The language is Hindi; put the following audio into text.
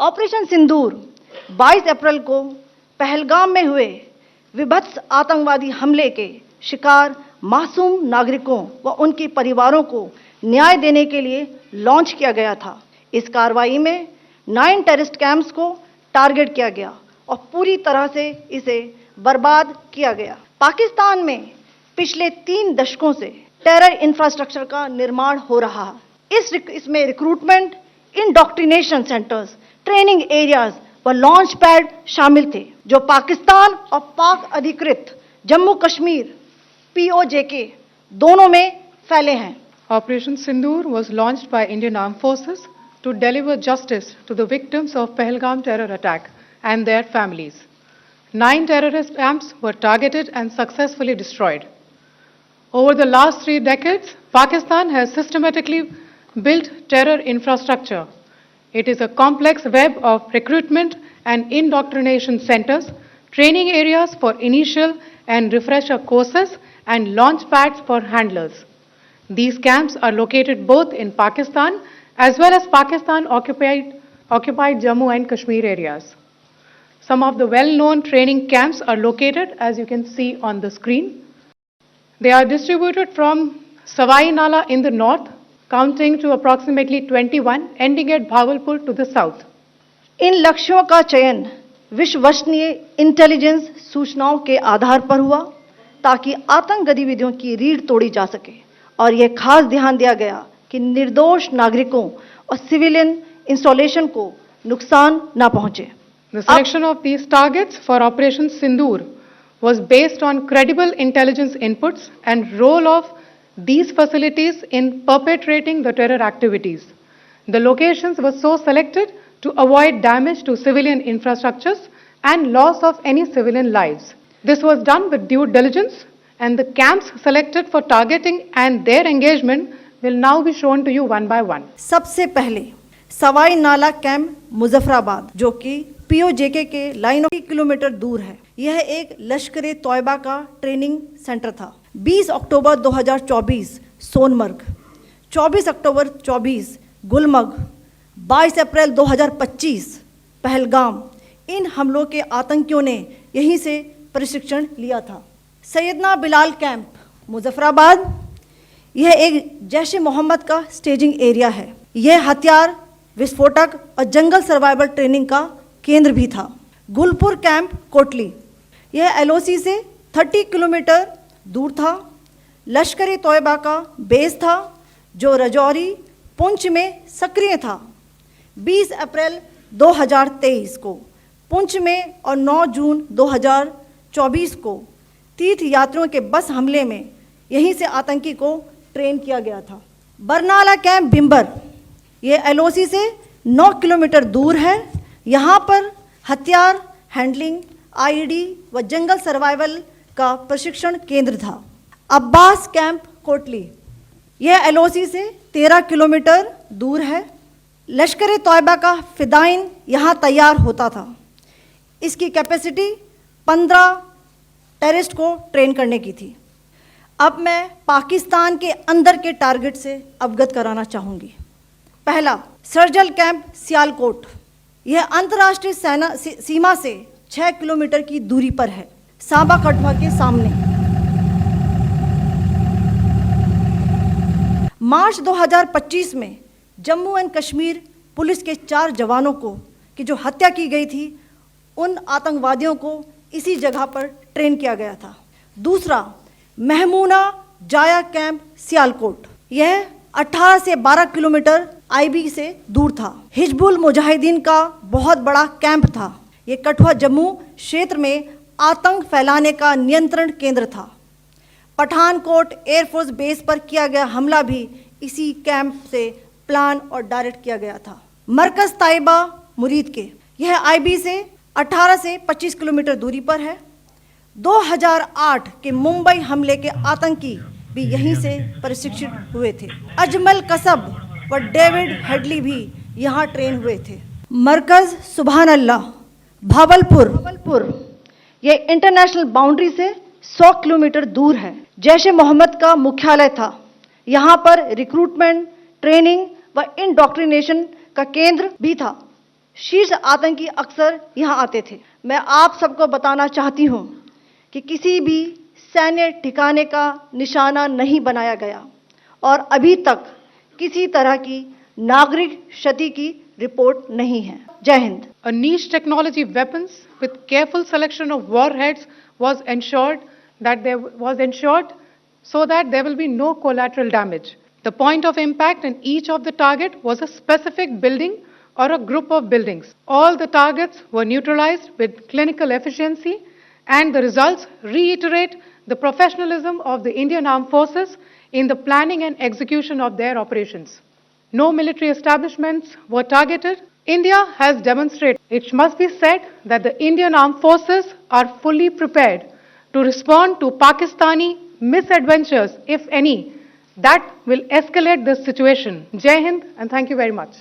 ऑपरेशन सिंदूर 22 अप्रैल को पहलगाम में हुए विभत्स आतंकवादी हमले के शिकार मासूम नागरिकों व उनके परिवारों को न्याय देने के लिए लॉन्च किया गया था। इस कार्रवाई में 9 टेररिस्ट कैंप्स को टारगेट किया गया और पूरी तरह से इसे बर्बाद किया गया। पाकिस्तान में पिछले 3 दशकों से टेरर इंफ्रास्ट्रक्चर का निर्माण हो रहा है। इसमें recruitment, indoctrination centres, training areas व लॉन्च पैड शामिल थे, जो पाकिस्तान और पाक अधिकृत जम्मू कश्मीर POJK दोनों में फैले हैं। Operation Sindoor was launched by Indian Armed Forces to deliver justice to the victims of Pahalgam terror attack and their families. 9 terrorist camps were targeted and successfully destroyed. Over the last 3 decades, Pakistan has systematically built terror infrastructure. It is a complex web of recruitment and indoctrination centers, training areas for initial and refresher courses, and launch pads for handlers. These camps are located both in Pakistan as well as Pakistan-occupied Jammu and Kashmir areas. Some of the well-known training camps are located, as you can see on the screen. They are distributed from Savai Nala in the north, counting to approximately 21, ending at Bhagalpur to the south. इन लक्ष्यों का चयन विश्वसनीय इंटेलिजेंस सूचनाओं के आधार पर हुआ ताकि आतंक गतिविधियों की रीढ़ तोड़ी जा सके, और यह खास ध्यान दिया गया कि निर्दोष नागरिकों और सिविलियन इंस्टॉलेशन को नुकसान न पहुंचे। The selection of these targets for Operation Sindoor was based on credible intelligence inputs and role of these facilities in perpetrating the terror activities. The locations were so selected to avoid damage to civilian infrastructures and loss of any civilian lives. This was done with due diligence, and the camps selected for targeting and their engagement will now be shown to you one by one. सबसे पहले सवाई नाला कैंप मुजफ्फराबाद, जो कि POJK के लाइन 1 किलोमीटर दूर है। यह एक लश्कर-ए तौयबा का ट्रेनिंग सेंटर था। 20 अक्टूबर 2024 सोनमर्ग, 24 अक्टूबर 24 गुलमर्ग, 22 अप्रैल 2025 पहलगाम, इन हमलों के आतंकियों ने यहीं से प्रशिक्षण लिया था। सैयदना बिलाल कैंप मुजफ्फराबाद, यह एक जैश मोहम्मद का स्टेजिंग एरिया है। यह हथियार, विस्फोटक और जंगल सर्वाइवल ट्रेनिंग का केंद्र भी था। गुलपुर कैंप कोटली, यह LOC से 30 किलोमीटर दूर था। लश्कर-ए तौयबा का बेस था, जो रजौरी, पुंछ में सक्रिय था। 20 अप्रैल 2023 को पुंछ में और 9 जून 2024 को तीर्थ यात्रियों के बस हमले में यहीं से आतंकी को ट्रेन किया गया था। बरनाला कैंप बिम्बर, ये LOC से 9 किलोमीटर दूर है। यहाँ पर हथियार, हैंडलिंग, IED व जंगल सर्वाइवल का प्रशिक्षण केंद्र था। अब्बास कैंप कोटली, यह LOC से 13 किलोमीटर दूर है। लश्कर-ए तौयबा का फिदाइन यहाँ तैयार होता था। इसकी कैपेसिटी 15 टेररिस्ट को ट्रेन करने की थी। अब मैं पाकिस्तान के अंदर के टारगेट से अवगत कराना चाहूँगी। पहला, सर्जल कैंप सियालकोट, यह अंतर्राष्ट्रीय सीमा से 6 किलोमीटर की दूरी पर है, सांबा कठुआ के सामने। मार्च 2025 में जम्मू एंड कश्मीर पुलिस के 4 जवानों की जो हत्या की गई थी, उन आतंकवादियों को इसी जगह पर ट्रेन किया गया था। दूसरा, महमूना जाया कैंप सियालकोट, यह 18 से 12 किलोमीटर IB से दूर था। हिजबुल मुजाहिदीन का बहुत बड़ा कैंप था। ये कठुआ जम्मू क्षेत्र में आतंक फैलाने का नियंत्रण केंद्र था। पठानकोट एयरफोर्स बेस पर किया गया हमला भी इसी कैंप से प्लान और डायरेक्ट किया गया था। मरकज ताइबा मुरीद के, यह IB से 18 से 25 किलोमीटर दूरी पर है। 2008 के मुंबई हमले के आतंकी भी यहीं से प्रशिक्षित हुए थे। अजमल कसब व डेविड हेडली भी यहाँ ट्रेन हुए थे। मरकज सुभान अल्लाह भावलपुर, ये इंटरनेशनल बाउंड्री से 100 किलोमीटर दूर है। जैश मोहम्मद का मुख्यालय था। यहाँ पर रिक्रूटमेंट, ट्रेनिंग व इंडॉक्ट्रिनेशन का केंद्र भी था। शीर्ष आतंकी अक्सर यहां आते थे। मैं आप सबको बताना चाहती हूं कि किसी भी सैन्य ठिकाने का निशाना नहीं बनाया गया और अभी तक किसी तरह की नागरिक क्षति की रिपोर्ट नहीं है। जय Hind. A niche technology weapons with careful selection of warheads was ensured so that there will be no collateral damage. The point of impact in each of the target was a specific building or a group of buildings. All the targets were neutralized with clinical efficiency, and the results reiterate the professionalism of the Indian Armed Forces in the planning and execution of their operations. No military establishments were targeted. India has demonstrated. It must be said that the Indian Armed Forces are fully prepared to respond to Pakistani misadventures, if any, that will escalate this situation. Jai Hind, and thank you very much.